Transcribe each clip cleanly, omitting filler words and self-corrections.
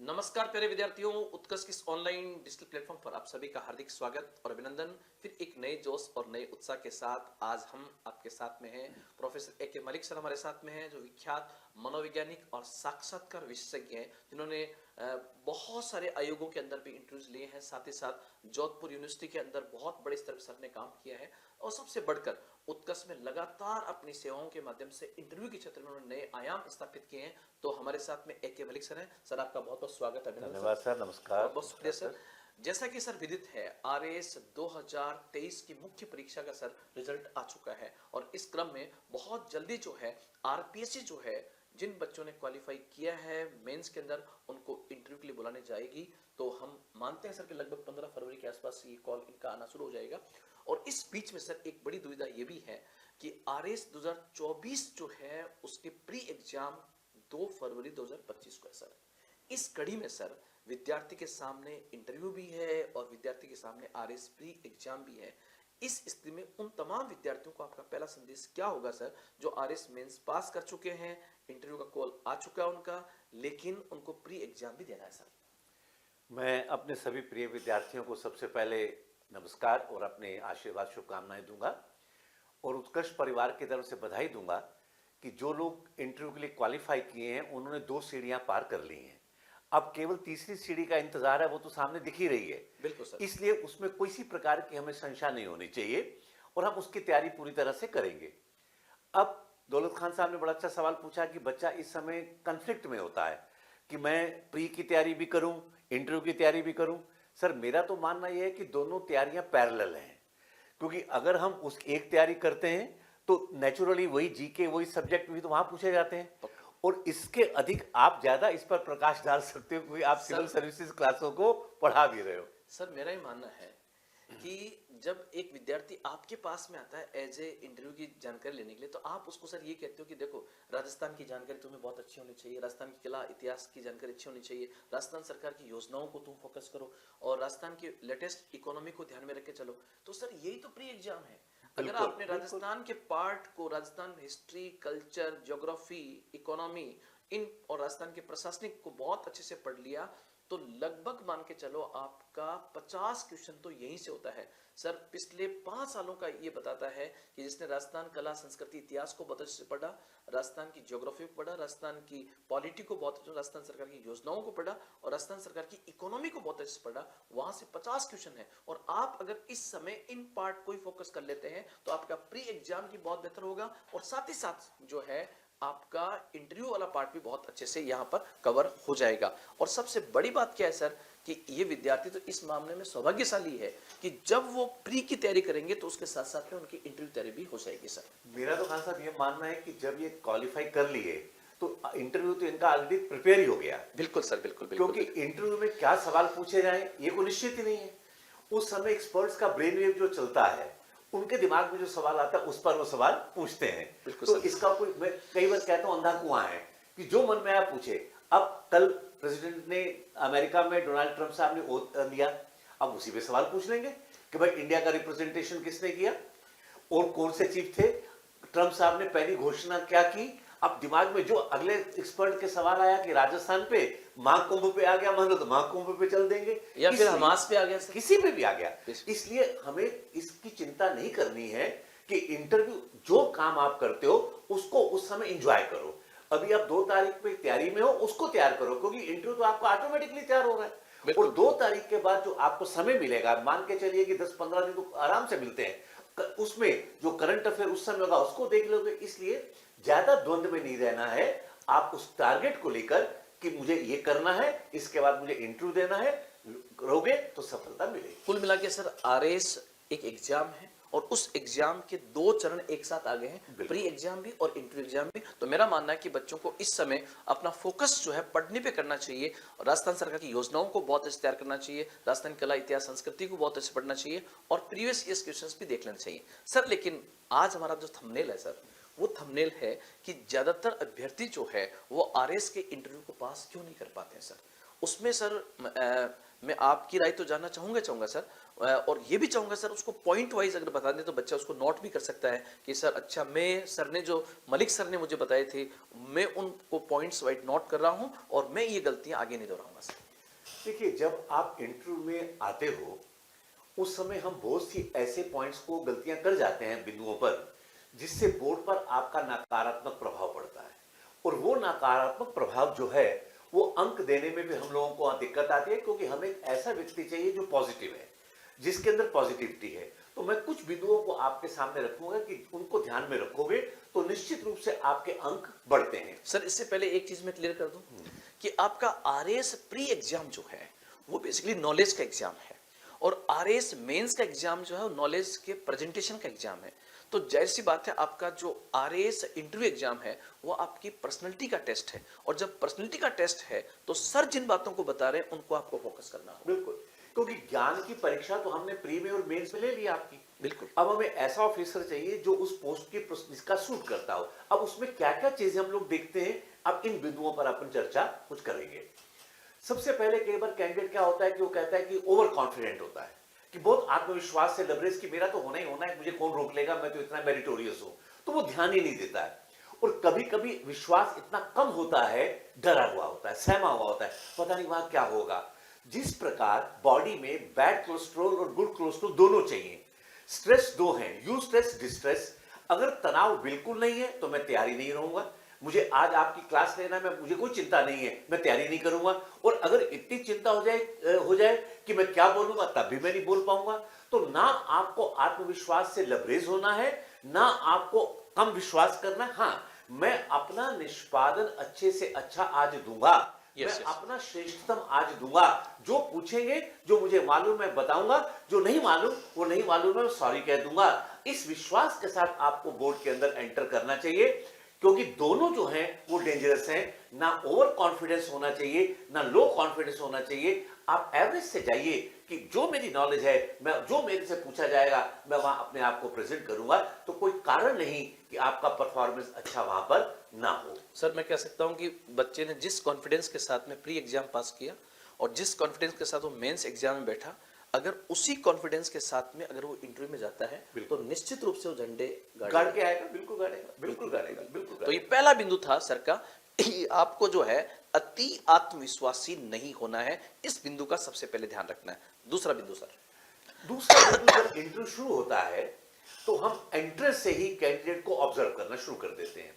नमस्कार प्यारे विद्यार्थियों, उत्कर्ष की इस ऑनलाइन डिजिटल प्लेटफॉर्म पर आप सभी का हार्दिक स्वागत और अभिनंदन। फिर एक नए जोश और नए उत्साह के साथ आज हम आपके साथ में हैं। प्रोफेसर ए के मलिक सर हमारे साथ में हैं, जो विख्यात मनोवैज्ञानिक और साक्षात्कार विशेषज्ञ हैं, जिन्होंने बहुत सारे आयोगों के अंदर भी इंटरव्यूज लिए हैं। साथ ही साथ जोधपुर यूनिवर्सिटी के अंदर बहुत बड़े स्तर पर सर ने काम किया है और सबसे बढ़कर उत्कर्ष में लगातार अपनी सेवाओं के माध्यम से इंटरव्यू के क्षेत्र में उन्होंने नए आयाम स्थापित किए हैं। तो हमारे साथ में ए के मलिक सर हैं। सर आपका बहुत बहुत स्वागत है। धन्यवाद सर, नमस्कार। बहुत बहुत शुक्रिया सर। जैसा कि सर विदित है, आरएएस 2023 की मुख्य परीक्षा का सर रिजल्ट आ चुका है और इस क्रम में बहुत जल्दी जो है आरपीएससी जो है, जिन बच्चों ने क्वालिफाई किया है मेंस के अंदर, उनको इंटरव्यू के लिए बुलाने जाएगी। तो हम मानते हैं सर कि लगभग 15 फरवरी के आसपास ये कॉल इनका आना शुरू हो जाएगा। और इस बीच में सर एक बड़ी दुविधा ये भी है कि आरएएस 2024 जो है उसके प्री एग्जाम 2 फरवरी 2025 को है सर। इस कड़ी में सर विद्यार्थी के सामने इंटरव्यू भी है और विद्यार्थी के सामने आरएस प्री एग्जाम भी है। इस स्थिति में उन तमाम विद्यार्थियों को आपका पहला संदेश क्या होगा सर, जो आरएस मेंस पास कर चुके हैं, इंटरव्यू का कॉल आ चुका है उनका, लेकिन उनको प्री एग्जाम भी देना है सर? मैं अपने सभी प्रिय विद्यार्थियों को सबसे पहले नमस्कार और अपने आशीर्वाद शुभकामनाएं दूंगा और उत्कर्ष परिवार की तरफ से बधाई दूंगा कि जो लोग इंटरव्यू के लिए क्वालिफाई किए हैं उन्होंने 2 सीढ़ियां पार कर ली हैं। अब केवल तीसरी सीढ़ी का इंतजार है, वो तो सामने दिख ही रही है। बिल्कुल सर। इसलिए उसमें कोई सी प्रकार की हमें संशय नहीं होनी चाहिए और हम उसकी तैयारी पूरी तरह से करेंगे। अब दौलत खान साहब ने बड़ा अच्छा सवाल पूछा कि बच्चा इस समय कन्फ्लिक्ट में होता है कि मैं प्री की तैयारी भी करूं, इंटरव्यू की तैयारी भी करूं। सर मेरा तो मानना यह है कि दोनों तैयारियां पैरेलल हैं, क्योंकि अगर हम उस एक तैयारी करते हैं तो नेचुरली वही जीके, वही सब्जेक्ट भी तो वहां पूछे जाते हैं और इसके अधिक आप ज्यादा इस पर प्रकाश डाल सकते हो क्योंकि आप सिविल सर्विसेज क्लासों को पढ़ा भी रहे हो। सर मेरा ही मानना है कि जब एक विद्यार्थी आपके पास में आता है एज ए इंटरव्यू की जानकारी लेने के लिए, तो आप उसको सर ये कहते हो कि देखो, राजस्थान की जानकारी तुम्हें बहुत अच्छी होनी चाहिए, राजस्थान की कला इतिहास की जानकारी अच्छी होनी चाहिए, राजस्थान सरकार की योजनाओं को तुम फोकस करो और राजस्थान की लेटेस्ट इकोनॉमी को ध्यान में रख के चलो। तो सर यही तो प्री एग्जाम है। अगर आपने राजस्थान के पार्ट को, Rajasthan history, culture, geography, economy, इन और राजस्थान के प्रशासनिक को बहुत अच्छे से पढ़ लिया, तो लगभग मान के चलो आपका 50 क्वेश्चन तो यहीं से होता है। सर पिछले 5 सालों का ये बताता है कि जिसने राजस्थान कला, संस्कृति, इतिहास को बहुत अच्छे से पढ़ा, राजस्थान की ज्योग्राफी को पढ़ा, राजस्थान की पॉलिटी को बहुत अच्छे, राजस्थान सरकार की योजनाओं को पढ़ा और राजस्थान सरकार की इकोनॉमी को बहुत अच्छे से पढ़ा, वहां से 50 क्वेश्चन है। और आप अगर इस समय इन पार्ट को ही फोकस कर लेते हैं तो आपका प्री एग्जाम की बहुत बेहतर होगा और साथ ही साथ जो है आपका इंटरव्यू वाला पार्ट भी बहुत अच्छे से यहाँ पर कवर हो जाएगा। और सबसे बड़ी बात क्या है सर कि ये विद्यार्थी तो इस मामले में सौभाग्यशाली है कि जब वो प्री की तैयारी करेंगे तो उसके साथ साथ में उनकी इंटरव्यू तैयारी भी हो जाएगी। सर मेरा तो खान साहब ये मानना है कि जब ये क्वालिफाई कर लिए तो इंटरव्यू तो इनका ऑलरेडी प्रिपेयर ही हो गया। बिल्कुल सर, बिल्कुल, क्योंकि इंटरव्यू में क्या सवाल पूछे जाए ये कोई निश्चित ही नहीं है। उस समय एक्सपर्ट्स का ब्रेन वेव जो चलता है, उनके दिमाग में जो सवाल आता है उस पर वो सवाल पूछते हैं। तो इसका कोई, मैं कई बार कहता हूं अंधा कुआं है कि जो मन में आया पूछे। अब कल प्रेसिडेंट ने अमेरिका में, डोनाल्ड ट्रंप साहब ने ओथ लिया, अब उसी पे सवाल पूछ लेंगे कि भाई इंडिया का रिप्रेजेंटेशन किसने किया और कौन से चीफ थे, ट्रंप साहब ने पहली घोषणा क्या की। अब दिमाग में जो अगले एक्सपर्ट के सवाल आया कि राजस्थान पे मां कुंभ पे आ गया, मान लो तो मां कुंभ पे चल देंगे, या फिर हमास पे आ गया, किसी पे भी आ गया। इसलिए हमें इसकी चिंता नहीं करनी है कि इंटरव्यू, जो काम आप करते हो उसको उस समय एंजॉय करो। अभी आप 2 तारीख पे तैयारी में हो, उसको तैयार करो, क्योंकि इंटरव्यू तो आपको ऑटोमेटिकली तैयार हो रहा है। और 2 तारीख के बाद जो आपको समय मिलेगा, मान के चलिए कि 10-15 दिन तो आराम से मिलते हैं, उसमें जो करंट अफेयर उस समय होगा उसको देख लोगे। इसलिए ज्यादा द्वंद्व में नहीं रहना है। आप उस टारगेट को लेकर कि मुझे ये करना है, इसके बाद मुझे इंटरव्यू देना है, रहोगे तो सफलता मिलेगी। कुल मिला के सर आरएस एक एग्जाम है और उस एग्जाम के 2 चरण एक साथ आ गए हैं, प्री एग्जाम भी और इंटरव्यू एग्जाम भी। तो मेरा मानना है कि बच्चों को इस समय अपना फोकस जो है पढ़ने पे करना चाहिए और राजस्थान सरकार की योजनाओं को बहुत अच्छे तैयार करना चाहिए, राजस्थान कला, इतिहास, संस्कृति को बहुत अच्छे पढ़ना चाहिए और प्रीवियस ईयर क्वेश्चंस भी देख लेना चाहिए। सर लेकिन आज हमारा जो थंबनेल है सर, वो थंबनेल है कि ज्यादातर अभ्यर्थी जो है वो आरएस के इंटरव्यू को पास क्यों नहीं कर पाते हैं सर। उसमें सर मैं आपकी राय तो जानना चाहूंगा सर, और ये भी चाहूंगा सर उसको पॉइंट वाइज अगर बता दें तो बच्चा उसको नोट भी कर सकता है कि सर अच्छा मैं सर ने जो मलिक सर ने मुझे बताए थे मैं उनको पॉइंट्स वाइज नोट कर रहा हूं और मैं ये गलतियां आगे नहीं दोहराऊंगा सर। देखिए, जब आप इंटरव्यू में आते हो उस समय हम बहुत सी ऐसे पॉइंट्स को गलतियां कर जाते हैं बिंदुओं पर, जिससे बोर्ड पर आपका नकारात्मक प्रभाव पड़ता है। और वो नकारात्मक प्रभाव जो है वो अंक देने में भी हम लोगों को दिक्कत आती है, क्योंकि हमें एक ऐसा व्यक्ति चाहिए जो पॉजिटिव है, जिसके अंदर पॉजिटिविटी है। तो मैं कुछ बिंदुओं को आपके सामने रखूंगा कि उनको ध्यान में रखोगे तो निश्चित रूप से आपके अंक बढ़ते हैं। सर इससे पहले एक चीज मैं क्लियर कर दूं कि आपका आरएस प्री एग्जाम जो है वो बेसिकली नॉलेज का एग्जाम है और आरएस मेंस का एग्जाम जो है वो नॉलेज के प्रेजेंटेशन का एग्जाम है। तो जाहिर सी बात है आपका जो आरएस इंटरव्यू एग्जाम है वो आपकी पर्सनैलिटी का टेस्ट है और जब पर्सनैलिटी का टेस्ट है तो सर जिन बातों को बता रहे हैं उनको आपको फोकस करना होगा। बिल्कुल, क्योंकि ज्ञान की परीक्षा तो हमने प्री में और मेंस में ले ली आपकी। बिल्कुल। अब हमें ऐसा ऑफिसर चाहिए जो उस पोस्ट की जिसका सूट करता हो। अब उसमें क्या क्या चीजें हम लोग देखते हैं, अब इन बिंदुओं पर अपन चर्चा कुछ करेंगे। सबसे पहले कई बार कैंडिडेट क्या होता है कि वो कहता है कि ओवर कॉन्फिडेंट होता है, कि बहुत आत्मविश्वास से लबरेज कि मेरा तो होना ही होना है, मुझे कौन रोक लेगा, मैं तो इतना मेरिटोरियस हूं। तो वो ध्यान ही नहीं देता है। और कभी कभी विश्वास इतना कम होता है, डरा हुआ होता है, सहमा हुआ होता है, पता नहीं वहां क्या होगा। जिस प्रकार बॉडी में बैड कोलेस्ट्रॉल और गुड कोलेस्ट्रॉल दोनों चाहिए। स्ट्रेस दो हैं, यू स्ट्रेस, डिस्ट्रेस। अगर तनाव बिल्कुल नहीं है तो मैं तैयारी नहीं रहूंगा। मुझे आज आपकी क्लास लेना है, मुझे कोई चिंता नहीं है, मैं तैयारी नहीं करूंगा। और अगर इतनी चिंता हो जाए कि मैं क्या बोलूंगा तब भी मैं नहीं बोल पाऊंगा। तो ना आपको आत्मविश्वास से लबरेज होना है, ना आपको कम विश्वास करना है। हाँ, मैं अपना निष्पादन अच्छे से अच्छा आज दूंगा। मैं अपना श्रेष्ठतम आज दूंगा। जो पूछेंगे, जो मुझे मालूम मैं बताऊंगा, जो नहीं मालूम वो नहीं मालूम है, मैं सॉरी कह दूंगा। इस विश्वास के साथ आपको बोर्ड के अंदर एंटर करना चाहिए, क्योंकि दोनों जो हैं वो डेंजरस हैं। ना ओवर कॉन्फिडेंस होना चाहिए, ना लो कॉन्फिडेंस होना चाहिए। आप एवरेज से जाइए कि जो मेरी नॉलेज है, मैं जो मेरे से पूछा जाएगा मैं वहां अपने आप को प्रेजेंट करूंगा। तो कोई कारण नहीं कि आपका परफॉर्मेंस अच्छा वहां पर ना हो। सर मैं कह सकता हूं कि बच्चे ने जिस कॉन्फिडेंस के साथ में प्री एग्जाम पास किया और जिस कॉन्फिडेंस के साथ वो मेंस एग्जाम में बैठा, अगर उसी कॉन्फिडेंस के साथ में अगर वो इंटरव्यू में जाता है तो निश्चित रूप से वो झंडे गाड़ के आएगा। बिल्कुल गाड़ेगा, बिल्कुल गाड़ेगा, बिल्कुल। तो ये पहला बिंदु था सर का, आपको जो है अति आत्मविश्वासी नहीं होना है। इस बिंदु का सबसे पहले ध्यान रखना है। दूसरा बिंदु सर, दूसरा बिंदु, जब इंटरव्यू शुरू होता है तो हम एंट्रेंस से ही कैंडिडेट को ऑब्जर्व करना शुरू कर देते हैं,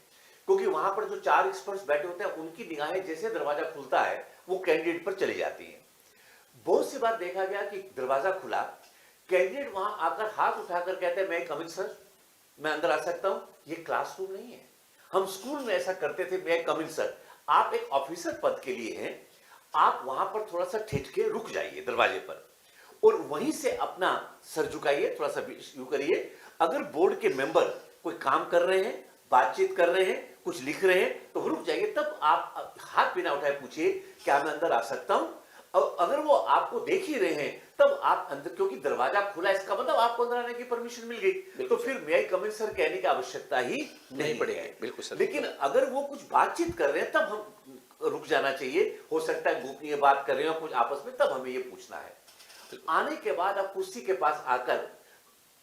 क्योंकि वहां पर जो 4 एक्सपर्ट्स बैठे होते हैं उनकी निगाहें जैसे दरवाजा खुलता है वो कैंडिडेट पर चली जाती हैं। बहुत सी बार देखा गया कि दरवाजा खुला, कैंडिडेट वहां आकर हाथ उठाकर कहते हैं मैं कम इन सर, मैं अंदर आ सकता हूं। ये क्लासरूम नहीं है। हम स्कूल में ऐसा करते थे, मैं कम इन सर। आप एक ऑफिसर पद के लिए हैं, आप वहां पर थोड़ा सा ठिठ के रुक जाइए दरवाजे पर और वहीं से अपना सर झुकाइए, थोड़ा सा यू करिए। अगर बोर्ड के मेंबर कोई काम कर रहे हैं, बातचीत कर रहे हैं, कुछ लिख रहे हैं तो रुक जाइए, तब आप हाथ बिना उठाए पूछिए क्या मैं अंदर आ सकता हूं। और अगर वो आपको देख ही रहे हैं तब आप अंदर, क्योंकि दरवाजा खुला इसका मतलब आपको अंदर आने की परमिशन मिल गई, तो फिर मे आई कम इन सर कहने की आवश्यकता ही नहीं पड़ेगी। बिल्कुल सर। लेकिन अगर वो कुछ बातचीत कर रहे हैं तब हम रुक जाना चाहिए। हो सकता है गोपनीय बात कर रहे हो कुछ आपस में, तब हमें ये पूछना है। आने के बाद आप कुर्सी के पास आकर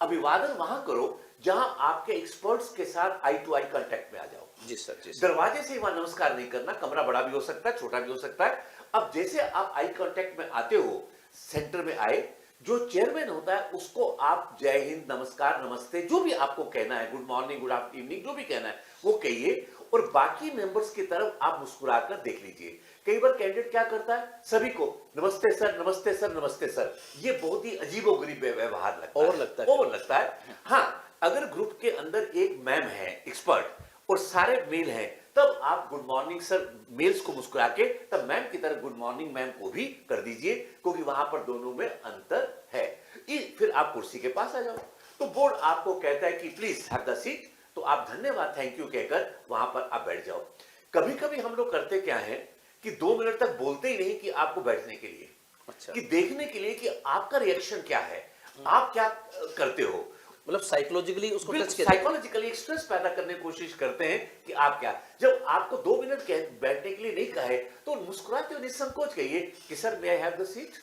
अभिवादन वहां करो जहां आपके एक्सपर्ट्स के साथ आई टू आई कांटेक्ट में आ जाओ। जी सर, जी। दरवाजे से वहां नमस्कार नहीं करना, कमरा बड़ा भी हो सकता है, छोटा भी हो सकता है। अब जैसे आप आई कांटेक्ट में आते हो, सेंटर में आए, जो चेयरमैन होता है उसको आप जय हिंद, नमस्कार, नमस्ते, जो भी आपको कहना है, गुड मॉर्निंग, गुड इवनिंग, जो भी कहना है वो कहिए और बाकी मेंबर्स की तरफ आप मुस्कुराकर देख लीजिए। कई बार कैंडिडेट क्या करता है, सभी को नमस्ते सर, नमस्ते सर, नमस्ते सर। ये बहुत ही अजीबोगरीब व्यवहार लगता है, ओवर लगता है। हाँ, अगर ग्रुप के अंदर एक मैम है एक्सपर्ट और सारे मेल हैं, तब आप गुड मॉर्निंग सर मेल्स को मुस्कुरा के तब मैम की तरह गुड मॉर्निंग मैम को भी कर दीजिए, क्योंकि वहां पर दोनों में अंतर है। फिर आप कुर्सी के पास आ जाओ तो बोर्ड आपको कहता है कि प्लीज हैव द सीट, तो आप धन्यवाद, थैंक यू कहकर वहां पर आप बैठ जाओ। कभी कभी हम लोग करते क्या है कि 2 मिनट तक बोलते ही नहीं कि आपको बैठने के लिए, अच्छा, कि देखने के लिए कि आपका रिएक्शन क्या है, आप क्या करते हो। मतलब साइकोलॉजिकली उसको टच किया। साइकोलॉजिकली एक स्ट्रेस पैदा करने की कोशिश करते हैं कि आप क्या, जब आपको 2 मिनट बैठने के लिए नहीं कहे तो मुस्कुराते हुए निसंकोच कहिए कि sir may I have the seat,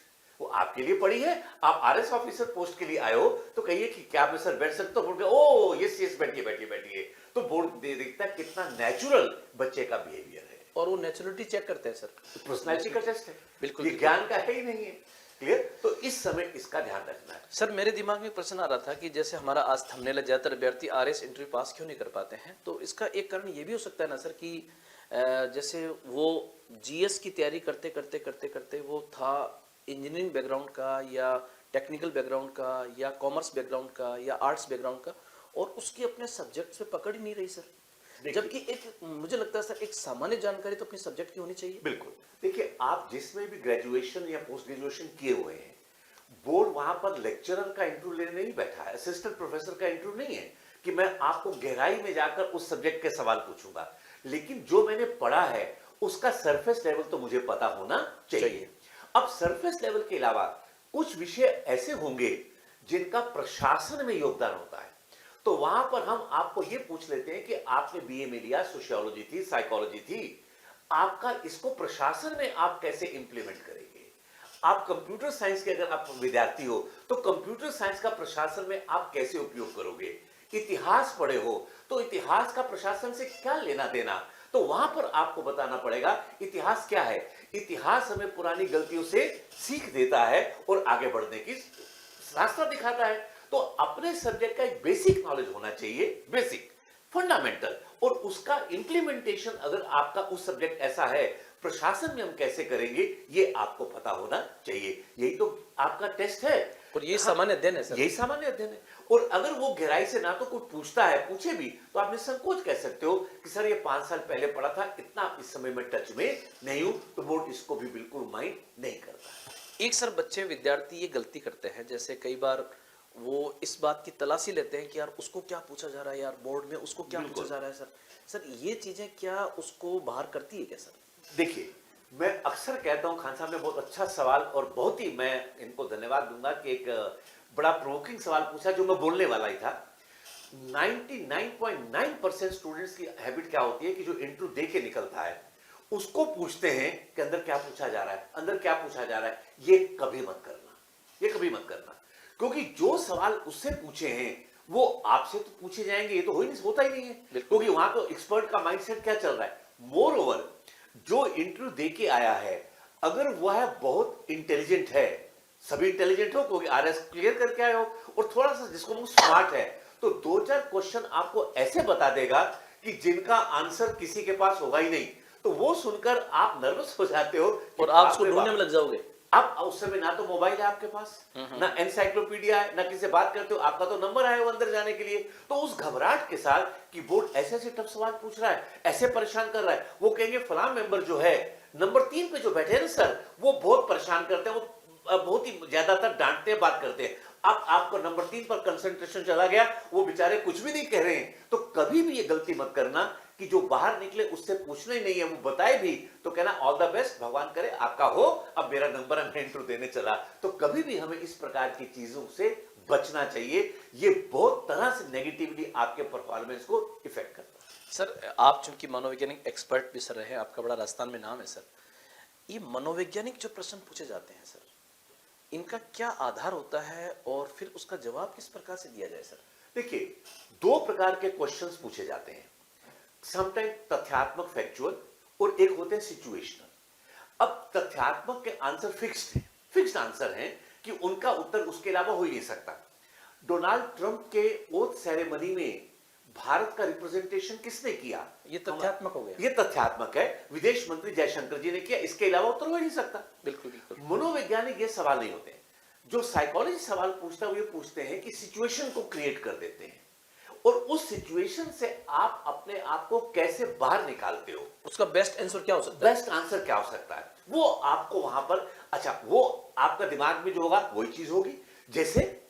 वो आपके लिए पड़ी है, आप आरएस ऑफिसर पोस्ट के लिए आए हो तो कहिए कि क्या मैं सर बैठ सकता हूं, बोल के ओ यस यस बैठिए बैठिए बैठिए, तो बोर्ड दे देखता है कितना नेचुरल बच्चे का बिहेवियर है। और वो नेचुरलिटी चेक करते हैं सर, पर्सनैलिटी का टेस्ट है, बिल्कुल, ये बिल्कुल। ज्ञान का है ही नहीं है। क्लियर? तो इस समय इसका ध्यान रखना है। सर मेरे दिमाग में प्रश्न आ रहा था कि जैसे हमारा आज थंबनेल है, ज्यादातर अभ्यर्थी आरएस इंटरव्यू पास क्यों नहीं कर पाते हैं, तो इसका एक कारण ये भी हो सकता है ना सर कि जैसे वो जीएस की तैयारी करते करते करते करते वो था इंजीनियरिंग बैकग्राउंड का या टेक्निकल बैकग्राउंड का या कॉमर्स बैकग्राउंड का या आर्ट्स बैकग्राउंड का, और उसकी अपने सब्जेक्ट पे पकड़ ही नहीं रही सर। जबकि एक मुझे लगता है सर एक सामान्य जानकारी तो अपने सब्जेक्ट की होनी चाहिए। बिल्कुल, देखिए आप जिसमें भी ग्रेजुएशन या पोस्ट ग्रेजुएशन किए हुए हैं, बोर्ड वहां पर लेक्चरर का इंटरव्यू लेने नहीं बैठा है, असिस्टेंट प्रोफेसर का इंटरव्यू नहीं है कि मैं आपको गहराई में जाकर उस सब्जेक्ट के सवाल पूछूंगा, लेकिन जो मैंने पढ़ा है उसका सरफेस लेवल तो मुझे पता होना चाहिए। अब सरफेस लेवल के अलावा कुछ विषय ऐसे होंगे जिनका प्रशासन में योगदान होता है, तो वहां पर हम आपको यह पूछ लेते हैं कि आपने बीए में लिया, सोशियोलॉजी थी, साइकोलॉजी थी, आपका इसको प्रशासन में आप कैसे इंप्लीमेंट करेंगे। आप कंप्यूटर साइंस के अगर आप विद्यार्थी हो तो कंप्यूटर साइंस का प्रशासन में आप कैसे उपयोग करोगे। इतिहास पढ़े हो तो इतिहास का प्रशासन से क्या लेना देना, तो वहां पर आपको बताना पड़ेगा इतिहास क्या है। इतिहास हमें पुरानी गलतियों से सीख देता है और आगे बढ़ने की रास्ता दिखाता है। तो अपने सब्जेक्ट का एक बेसिक नॉलेज होना चाहिए, बेसिक फंडामेंटल, और उसका इंप्लीमेंटेशन अगर आपका उस सब्जेक्ट ऐसा है प्रशासन में हम कैसे करेंगे ये आपको पता होना चाहिए। यही तो आपका टेस्ट है और ये सामान्य अध्ययन है सर, यही सामान्य अध्ययन है। और अगर वो गहराई से ना तो कुछ पूछता है, पूछे भी तो आप निसंकोच कह सकते हो कि सर ये 5 साल पहले पढ़ा था, इतना इस समय में टच में नहीं हूं, तो बोर्ड इसको भी बिल्कुल माइंड नहीं करता। एक सर बच्चे विद्यार्थी ये गलती करते हैं, जैसे कई बार वो इस बात की तलाशी लेते हैं कि यार उसको क्या पूछा जा रहा है, यार बोर्ड में उसको क्या पूछा जा रहा है सर। सर ये चीजें क्या उसको बाहर करती है क्या सर? देखिए मैं अक्सर कहता हूं, खान साहब ने बहुत अच्छा सवाल और बहुत ही मैं इनको धन्यवाद दूंगा कि एक बड़ा प्रोवोकिंग सवाल पूछा जो मैं बोलने वाला ही था। 99.9% स्टूडेंट्स की हैबिट क्या होती है कि जो इंटरव्यू दे के निकलता है उसको पूछते हैं कि अंदर क्या पूछा जा रहा है, अंदर क्या पूछा जा रहा है। ये कभी मत करना, ये कभी मत करना, क्योंकि जो सवाल उससे पूछे हैं वो आपसे तो पूछे जाएंगे, ये तो होता ही नहीं है, क्योंकि वहां तो एक्सपर्ट का माइंडसेट क्या चल रहा है। मोर ओवर जो इंटरव्यू दे के आया है अगर वह बहुत इंटेलिजेंट है, सभी इंटेलिजेंट हो क्योंकि आरएस क्लियर करके आए हो, और थोड़ा सा जिसको स्मार्ट है तो 2-4 क्वेश्चन आपको ऐसे बता देगा कि जिनका आंसर किसी के पास होगा ही नहीं, तो वो सुनकर आप नर्वस हो जाते हो और आप उसको ढूंढने में लग जाओगे। अब उस समय ना तो मोबाइल है आपके पास, ना एनसाइक्लोपीडिया है, ना किसी से बात करते हो, आपका तो नंबर आया हो अंदर जाने के लिए। तो उस घबराहट के साथ कि बोर्ड ऐसे ऐसे टफ सवाल पूछ रहा है, ऐसे परेशान कर रहा है, वो कहेंगे फलां मेंबर जो है नंबर 3 पे जो बैठे हैं ना सर, वो बहुत परेशान करते हैं, वो बहुत ही ज्यादातर डांटते हैं, बात करते हैं। अब आपको नंबर 3 पर कंसंट्रेशन चला गया, वो बेचारे कुछ भी नहीं कह रहे हैं। तो कभी भी ये गलती मत करना कि जो बाहर निकले उससे पूछना ही नहीं है, वो बताए भी तो कहना ऑल द बेस्ट, भगवान करे आपका हो, अब मेरा नंबर है, मैं इंटरव्यू देने चला। तो कभी भी हमें इस प्रकार की चीजों से बचना चाहिए, ये बहुत तरह से नेगेटिवली आपके परफॉर्मेंस को इफेक्ट करता है। सर आप चूंकि मनोवैज्ञानिक एक्सपर्ट भी सर रहे, आपका बड़ा राजस्थान में नाम है सर, ये मनोवैज्ञानिक जो प्रश्न पूछे जाते हैं सर, इनका क्या आधार होता है और फिर उसका जवाब किस प्रकार से दिया जाए सर? देखिए 2 प्रकार के क्वेश्चंस पूछे जाते हैं, समटाइम तथ्यात्मक फैक्चुअल, और एक होते हैं सिचुएशनल। अब तथ्यात्मक के आंसर फिक्स्ड है, फिक्स्ड आंसर है कि उनका उत्तर उसके अलावा हो ही नहीं सकता। डोनाल्ड ट्रंप के ओथ सेरेमनी में भारत का रिप्रेजेंटेशन किसने किया, ये तथ्यात्मक हो गया, ये तथ्यात्मक है, विदेश मंत्री जयशंकर जी ने किया, इसके अलावा उत्तर हो ही नहीं सकता। बिल्कुल बिल्कुल। मनोवैज्ञानिक ये सवाल नहीं होते, जो साइकोलॉजी सवाल पूछता है वो ये पूछते हैं कि सिचुएशन को क्रिएट कर देते हैं और उस सिचुएशन से आप अपने आप को कैसे बाहर निकालते हो, उसका बेस्ट आंसर क्या हो सकता है, बेस्ट आंसर क्या हो सकता है, वो आपको वहां पर, अच्छा वो आपका दिमाग में जो होगा वही चीज होगी। जैसे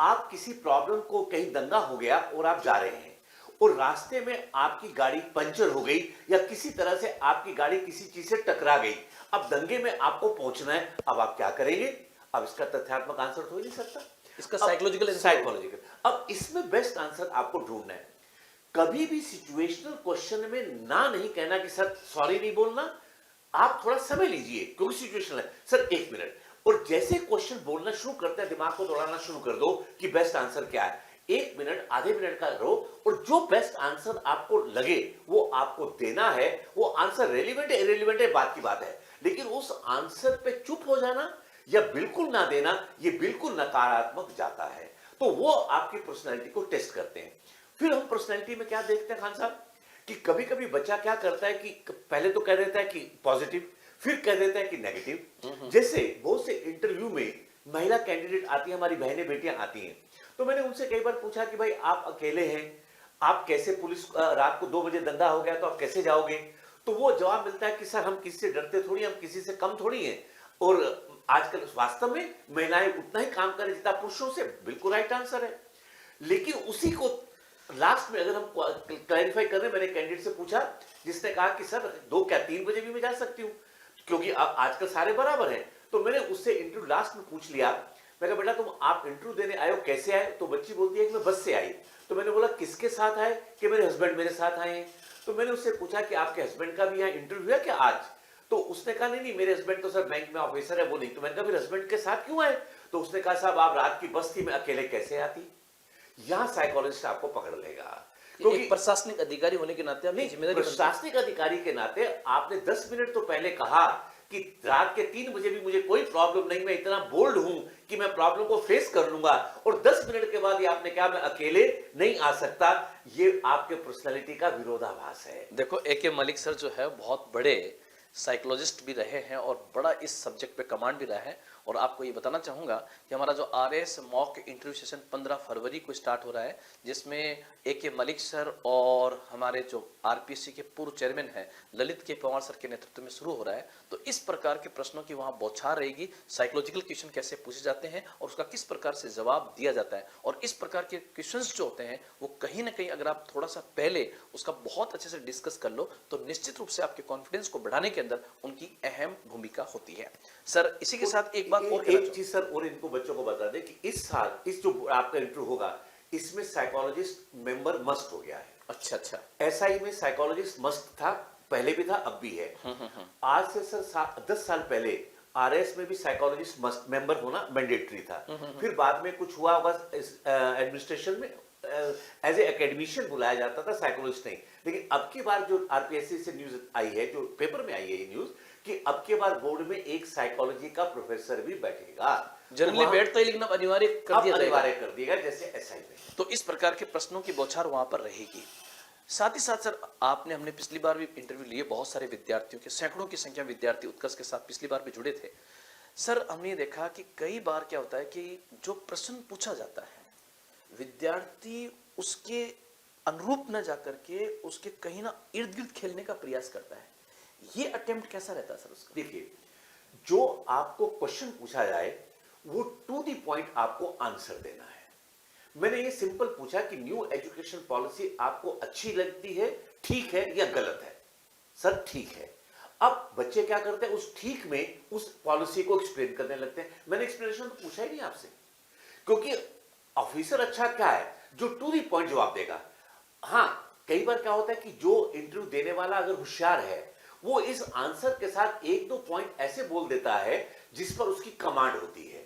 आप किसी प्रॉब्लम को, कहीं दंगा हो गया और आप जा रहे हैं और रास्ते में आपकी गाड़ी पंचर हो गई या किसी तरह से आपकी गाड़ी किसी चीज से टकरा गई, अब दंगे में आपको पहुंचना है, अब आप क्या करेंगे। अब इसका तथ्यात्मक आंसर तो हो ही नहीं सकता। इसका साइकोलॉजिकल साइकोलॉजिकल। अब इसमें बेस्ट आंसर आपको ढूंढना है। कभी भी सिचुएशनल क्वेश्चन में ना नहीं कहना कि सर सॉरी नहीं बोलना, आप थोड़ा समय लीजिए क्योंकि सिचुएशनल है, सर 1 मिनट। और जैसे क्वेश्चन बोलना शुरू करते हैं दिमाग को दौड़ाना शुरू कर दो कि बेस्ट आंसर क्या है। 1 मिनट आधे मिनट का रहो और जो बेस्ट आंसर आपको लगे वो आपको देना है। वो आंसर रेलिवेंट है इरेलीवेंट है बात की बात है, लेकिन उस आंसर पे चुप हो जाना या बिल्कुल ना देना ये बिल्कुल नकारात्मक जाता है। तो वो आपकी पर्सनैलिटी को टेस्ट करते हैं। फिर हम पर्सनैलिटी में क्या देखते हैं खान साहब कि कभी कभी बच्चा क्या करता है कि पहले तो कह देता है कि पॉजिटिव, फिर कह देता है कि नेगेटिव। जैसे बहुत से इंटरव्यू में महिला कैंडिडेट आती है, हमारी बहनें बेटियां आती हैं, तो मैंने उनसे कई बार पूछा कि भाई आप अकेले हैं, आप कैसे पुलिस रात को 2 बजे दंगा हो गया तो आप कैसे जाओगे? तो वो जवाब मिलता है कि सर हम किसी से डरते थोड़ी, हम किसी से कम थोड़ी हैं। और आजकल वास्तव में महिलाएं उतना ही काम करें जितना पुरुषों से, बिल्कुल राइट आंसर है। लेकिन उसी को लास्ट में अगर हम क्लैरिफाई कर रहे हैं, मैंने कैंडिडेट से पूछा जिसने कहा कि सर 2 क्या 3 बजे भी मैं जा सकती हूँ क्योंकि आजकल सारे बराबर हैं। तो मैंने उससे इंटरव्यू लास्ट में पूछ लिया, मैं कहा बेटा तुम आप इंटरव्यू देने आए हो, कैसे आए? तो बच्ची बोलती है कि मैं बस से आई। तो मैंने बोला किसके साथ आए? कि मेरे हस्बैंड मेरे साथ आए हैं। तो मैंने उससे पूछा कि आपके हस्बैंड का भी यहाँ इंटरव्यू है क्या आज? तो उसने कहा नहीं मेरे हस्बैंड तो सर बैंक में ऑफिसर है, वो नहीं। तो मैंने कहा फिर हस्बैंड के साथ क्यों आए? तो उसने कहा साहब आप रात की बस थी, मैं अकेले कैसे आती? यहां साइकोलॉजिस्ट आपको पकड़ लेगा क्योंकि एक प्रशासनिक अधिकारी होने के नाते आपकी जिम्मेदारी बनती है। प्रशासनिक अधिकारी के नाते आपने 10 मिनट तो पहले कहा कि रात के 3 बजे भी मुझे कोई प्रॉब्लम नहीं, मैं इतना बोल्ड हूं कि मैं प्रॉब्लम को फेस कर लूंगा, और 10 मिनट के बाद ये आपने कहा मैं अकेले नहीं आ सकता। ये आपके पर्सनालिटी का विरोधाभास है। देखो ए.के. मलिक सर जो है बहुत बड़े साइकोलॉजिस्ट भी रहे हैं और बड़ा इस सब्जेक्ट पे कमांड भी रहा है। और आपको ये बताना चाहूँगा कि हमारा जो आरएस मॉक इंटरव्यू सेशन 15 फरवरी को स्टार्ट हो रहा है, जिसमें ए.के. मलिक सर और हमारे जो आरपीएससी के पूर्व चेयरमैन हैं ललित के पवार सर के नेतृत्व में शुरू हो रहा है। तो इस प्रकार के प्रश्नों की वहाँ बौछार रहेगी, साइकोलॉजिकल क्वेश्चन कैसे पूछे जाते हैं और उसका किस प्रकार से जवाब दिया जाता है। और इस प्रकार के क्वेश्चंस जो होते हैं वो कहीं ना कहीं अगर आप थोड़ा सा पहले उसका बहुत अच्छे से डिस्कस कर लो तो निश्चित रूप से आपके कॉन्फिडेंस को बढ़ाने के अंदर उनकी अहम भूमिका होती है। सर इसी के साथ एक बात और एक चीज सर और इनको बच्चों को बता दें कि इस साल इस जो आपका इंटरव्यू होगा इसमें साइकोलॉजिस्ट मेंबर मस्ट हो गया है। अच्छा अच्छा, एसआई में साइकोलॉजिस्ट मस्ट था, पहले भी था अब भी है। आज से सर 10 साल पहले आरएस में भी साइकोलॉजिस्ट मस्ट मेंबर होना मैंडेटरी था। फिर बाद में कुछ हुआ होगा एडमिनिस्ट्रेशन में एज ए एकेडमिशियन बुलाया जाता था, साइकोलॉजिस्ट नहीं। लेकिन अब की बार जो आरपीएससी से न्यूज आई है, जो पेपर में आई है ये न्यूज, कि अब के बार बोर्ड में एक साइकोलॉजी का प्रोफेसर भी बैठेगा। जनरली बैठता है लेकिन अब अनिवार्य कर दिया जाएगा, अनिवार्य कर दिया जैसे एसआई में। तो इस प्रकार के प्रश्नों की बौछार वहां पर रहेगी। साथ ही साथ सर आपने हमने पिछली बार भी इंटरव्यू लिए बहुत सारे विद्यार्थियों के, सैकड़ों की संख्या विद्यार्थी उत्कर्ष के साथ पिछली बार भी जुड़े थे। सर हमने ये देखा कि कई बार क्या होता है कि जो प्रश्न पूछा जाता है विद्यार्थी उसके अनुरूप न जाकर के उसके कहीं ना इर्द गिर्द खेलने का प्रयास करता है। ये अटेम्प्ट कैसा रहता है सर उसका? देखिए, जो आपको क्वेश्चन पूछा जाए वो टू द पॉइंट आपको आंसर देना है। मैंने ये सिंपल पूछा कि न्यू एजुकेशन पॉलिसी आपको अच्छी लगती है, ठीक है या गलत है? सर ठीक है। अब बच्चे क्या करते हैं, उस ठीक में उस पॉलिसी को एक्सप्लेन करने लगते हैं। मैंने एक्सप्लेनेशन तो पूछा ही नहीं आपसे, क्योंकि ऑफिसर अच्छा क्या है, जो टू द पॉइंट जवाब देगा। हाँ, कई बार क्या होता है कि जो इंटरव्यू देने वाला अगर होशियार है वो इस आंसर के साथ 1-2 पॉइंट ऐसे बोल देता है जिस पर उसकी कमांड होती है।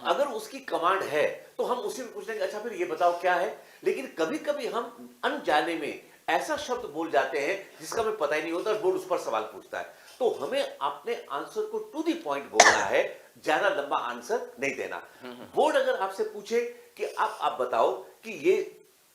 अगर उसकी कमांड है तो हम उसी में पूछ लेंगे अच्छा फिर ये बताओ क्या है। लेकिन कभी कभी हम अनजाने में ऐसा शब्द बोल जाते हैं जिसका हमें पता ही नहीं होता और बोर्ड उस पर सवाल पूछता है। तो हमें अपने आंसर को टू द पॉइंट बोलना है, ज्यादा लंबा आंसर नहीं देना। बोर्ड अगर आपसे पूछे कि आप बताओ कि ये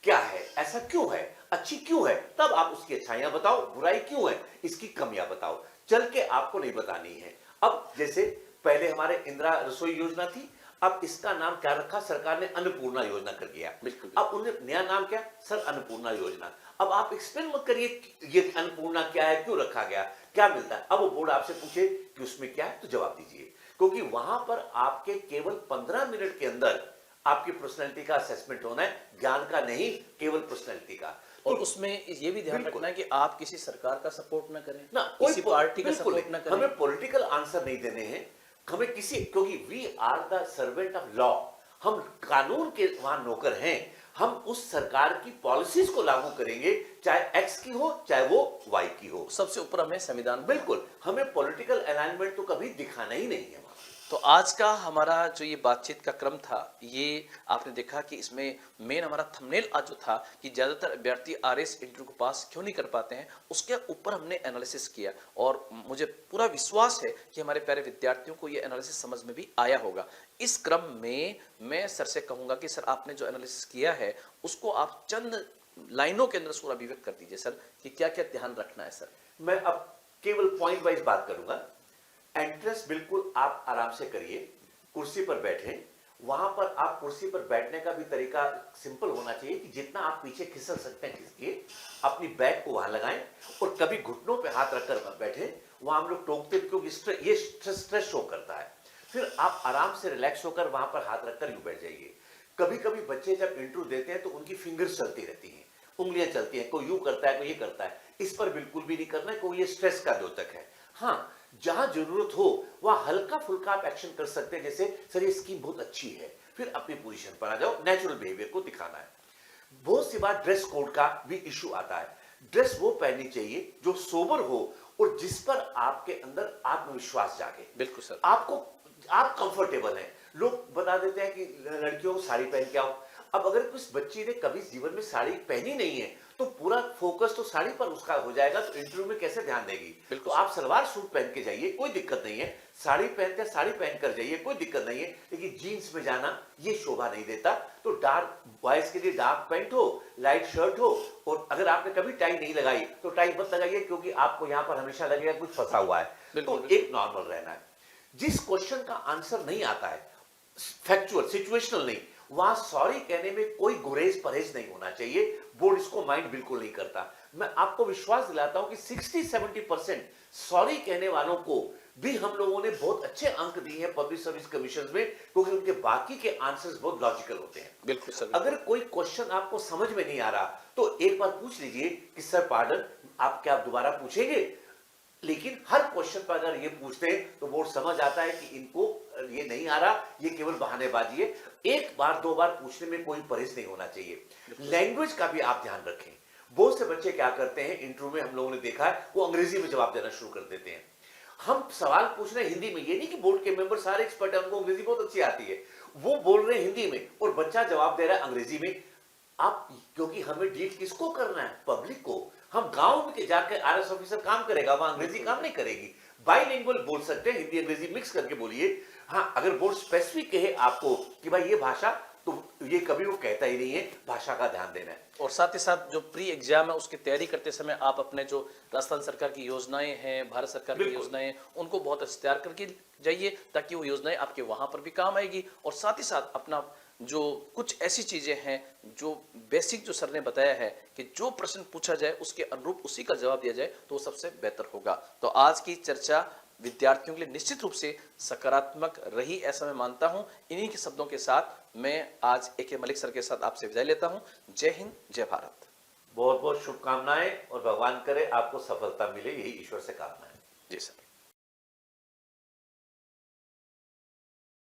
क्या है, ऐसा क्यों है, अच्छी क्यों है, तब आप उसकी अच्छाइयां बताओ, बुराई क्यों है, इसकी कमियां बताओ, चल के आपको नहीं बतानी है। अब जैसे पहले हमारे इंदिरा रसोई योजना थी, अब इसका नाम क्या रखा सरकार ने, अन्नपूर्णा योजना कर दिया। अब उन्हें नया नाम क्या, सर अन्नपूर्णा योजना। अब आप एक्सप्लेन मत करिए ये अन्नपूर्णा क्या है, क्यों रखा गया, क्या मिलता है। अब वो बोर्ड आपसे पूछे कि उसमें क्या है तो जवाब दीजिए, क्योंकि वहां पर आपके केवल 15 मिनट के अंदर आपकी पर्सनैलिटी का असेसमेंट होना है, ज्ञान का नहीं, केवल पर्सनैलिटी का। और उसमें ये भी ध्यान रखना है कि आप किसी सरकार का सपोर्ट न करें, ना किसी पार्टी का सपोर्ट न करें। हमें पॉलिटिकल आंसर नहीं देने हैं, हमें किसी, क्योंकि we are the servant of law. हम कानून के वहां नौकर हैं, हम उस सरकार की पॉलिसीज को लागू करेंगे, चाहे एक्स की हो चाहे वो वाई की हो। सबसे ऊपर हमें संविधान बिल्कुल, हमें पॉलिटिकल अलाइनमेंट तो कभी दिखाना ही नहीं है। तो आज का हमारा जो ये बातचीत का क्रम था, ये आपने देखा कि इसमें मेन हमारा थंबनेल आज जो था कि ज़्यादातर अभ्यर्थी आरएस इंटरव्यू को पास क्यों नहीं कर पाते हैं, उसके ऊपर हमने एनालिसिस किया और मुझे पूरा विश्वास है कि हमारे प्यारे विद्यार्थियों को ये एनालिसिस समझ में भी आया होगा। इस क्रम में मैं सर से कहूँगा कि सर आपने जो एनालिसिस किया है उसको आप चंद लाइनों के अंदर पूरा अभिव्यक्त कर दीजिए सर कि क्या क्या ध्यान रखना है सर। मैं अब केवल पॉइंट वाइज बात करूंगा। एंट्रेंस बिल्कुल आप आराम से करिए, कुर्सी पर बैठे, वहां पर आप कुर्सी पर बैठने का भी तरीका सिंपल होना चाहिए कि जितना आप पीछे खिसक सकते हैं खिसकिए, अपनी बैग को वहां लगाएं और कभी घुटनों पे हाथ रखकर मत बैठे, वहां हम लोग टोकते हैं क्योंकि ये स्ट्रेस शो करता है। फिर आप आराम से रिलैक्स होकर वहां पर हाथ रखकर यूं बैठ जाइए। कभी कभी बच्चे जब इंटरव्यू देते हैं तो उनकी फिंगर्स चलती रहती हैं, उंगलियां चलती हैं, कोई यूं करता है कोई ये करता है, इस पर बिल्कुल भी नहीं करना है, कोई ये स्ट्रेस का द्योतक है। हाँ, जहां जरूरत हो वहां हल्का फुल्का आप एक्शन कर सकते हैं, जैसे सर ये स्कीम बहुत अच्छी है, फिर अपनी पोजीशन पर आ जाओ, नेचुरल बिहेवियर को दिखाना है। बहुत सी बार ड्रेस कोड का भी इशू आता है। ड्रेस वो पहननी चाहिए जो सोबर हो और जिस पर आपके अंदर आत्मविश्वास जागे। बिल्कुल सर। आप कंफर्टेबल हैं। लोग बता देते हैं कि लड़कियों को साड़ी पहन के आओ। अब अगर किस बच्ची ने कभी जीवन में साड़ी पहनी नहीं है तो पूरा फोकस तो साड़ी पर उसका हो जाएगा, तो इंटरव्यू में कैसे ध्यान देगी। तो आप सलवार सूट पहन के जाइए, कोई दिक्कत नहीं है। साड़ी पहन कर जाइए, कोई दिक्कत नहीं है। लेकिन जीन्स में जाना ये शोभा नहीं देता। तो डार्क बॉयज के लिए डार्क पैंट हो, लाइट शर्ट हो, और अगर आपने कभी टाई नहीं लगाई तो टाई मत लगाइए, क्योंकि आपको यहाँ पर हमेशा लगेगा कुछ फंसा हुआ है। तो एक नॉर्मल रहना है। जिस क्वेश्चन का आंसर नहीं आता है, फैक्चुअल सिचुएशनल नहीं, वहां सॉरी कहने में कोई गुरेज परहेज नहीं होना चाहिए। बोर्ड इसको माइंड बिल्कुल नहीं करता। मैं आपको विश्वास दिलाता हूं कि 60-70% सॉरी कहने वालों को भी हम लोगों ने बहुत अच्छे अंक दिए हैं पब्लिक सर्विस कमीशन में, क्योंकि उनके बाकी के आंसर्स बहुत लॉजिकल होते हैं। बिल्कुल सर। अगर कोई क्वेश्चन आपको समझ में नहीं आ रहा तो एक बार पूछ लीजिए कि सर पार्डन, आप क्या दोबारा पूछेंगे। लेकिन हर क्वेश्चन पर अगर ये पूछते हैं तो बोर्ड समझ आता है कि इनको ये नहीं आ रहा, ये केवल बहानेबाजी है। एक बार दो बार पूछने में कोई परहेज नहीं होना चाहिए। लैंग्वेज का भी आप ध्यान रखें। बहुत से बच्चे क्या करते हैं, इंटरव्यू में हम लोगों ने देखा है, वो अंग्रेजी में जवाब देना शुरू कर देते हैं। हम सवाल पूछ रहे हैं हिंदी में, ये नहीं कि बोर्ड के मेंबर सारे एक्सपर्ट हैं, उनको अंग्रेजी बहुत अच्छी आती है, वो बोल रहे हैं हिंदी में और बच्चा जवाब दे रहा है अंग्रेजी में। आप, क्योंकि हमें डील किसको करना है, पब्लिक को। हम गांव में जाकर आरएस ऑफिसर काम करेगा, वहां अंग्रेजी काम नहीं करेगी। बाइलिंगुअल बोल सकते हैं, हिंदी अंग्रेजी मिक्स करके बोलिए। हाँ, अगर बोर्ड स्पेसिफिक कहे आपको कि भाई ये भाषा, तो ये कभी वो कहता ही नहीं है, भाषा का ध्यान देना है। और साथ ही साथ जो प्री एग्जाम है उसकी तैयारी करते समय आप अपने जो राजस्थान सरकार की योजनाएं हैं, भारत सरकार की योजनाएं हैं, उनको बहुत अच्छे तैयार करके जाइए, ताकि वो योजनाएं आपके वहां पर भी काम आएगी। और साथ ही साथ अपना जो कुछ ऐसी चीजें हैं जो बेसिक जो सर ने बताया है कि जो प्रश्न पूछा जाए उसके अनुरूप उसी का जवाब दिया जाए, तो वो सबसे बेहतर होगा। तो आज की चर्चा विद्यार्थियों के लिए निश्चित रूप से सकारात्मक रही, ऐसा मैं मानता हूं। इन्हीं के शब्दों के साथ मैं आज ए.के. मलिक सर के साथ आपसे विदाई लेता हूं। जय हिंद, जय भारत। बहुत बहुत शुभकामनाएं और भगवान करे आपको सफलता मिले, यही ईश्वर से कामना है। जी सर।